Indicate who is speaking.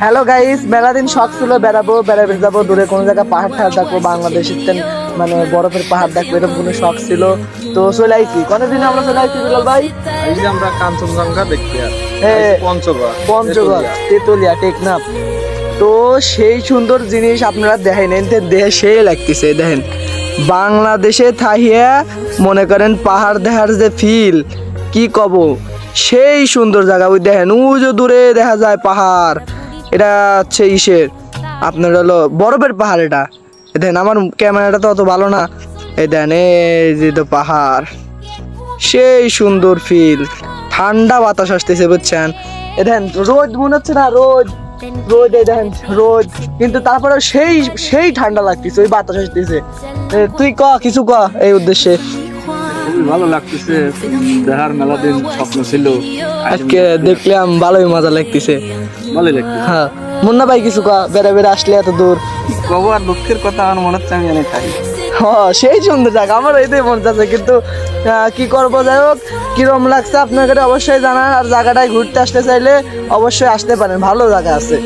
Speaker 1: Hello guys, মেলা দিন শখ ছিল বেড়াবে যাবো দূরে কোনো জায়গায় পাহাড় ঠাড় দেখবো, বাংলাদেশের মানে বরফের পাহাড় দেখবো, এরকম কোনো শখ ছিল। তো চলে আইছি, কতদিন আমরা চলে আইছি বিলাল ভাই?
Speaker 2: এই যে আমরা কাঞ্চনজঙ্ঘা দেখতে আসি,
Speaker 1: হ্যাঁ,
Speaker 2: পঞ্চগড়,
Speaker 1: তেতুলিয়া, টেকনাফ। তো সেই সুন্দর জিনিস আপনারা দেখেন, দেহে সেই লাগতেছে। দেখেন বাংলাদেশে থাহিয়া মনে করেন পাহাড় দেখার যে ফিল, কি কব, সেই সুন্দর জায়গা। ওই দেখেন ওই যে দূরে দেখা যায় পাহাড়, এটা হচ্ছে ইসের আপনার হলো বরফের পাহাড়। এটা দেখেন, আমার ক্যামেরাটা তো অত ভালো না। এই দেখেন এই যে তো পাহাড়, সেই সুন্দর ফিল, ঠান্ডা বাতাস আসতেছে বুঝছেন। এ দেখেন রোদ মনে হচ্ছে না, রোদ রোদ, এই দেখেন রোদ, কিন্তু তারপরে সেই সেই ঠান্ডা লাগতেছে, ওই বাতাস আসতেছে। তুই ক কিছু ক এই উদ্দেশ্যে।
Speaker 2: খুবই ভালো লাগতেছে, দেখার মেলা দিন স্বপ্ন ছিল,
Speaker 1: আজকে দেখলাম, ভালোই মজা লাগতেছে।
Speaker 2: ভালোই লাগতেছে।
Speaker 1: হ্যাঁ, মুন্না ভাই কিছু ক, বেড়ে আসলে এত দূর।
Speaker 2: কব আর দুঃখের কথা, আমার মনে হচ্ছে আমি অনেক থাকি।
Speaker 1: হ্যাঁ, সেই সুন্দর জায়গা, আমার এটাই মন চাচ্ছে, কিন্তু কি করবো, যাই হোক, কিরম লাগছে আপনাদের অবশ্যই জানান। আর জায়গাটায় ঘুরতে আসতে চাইলে অবশ্যই আসতে পারেন, ভালো জায়গা আছে।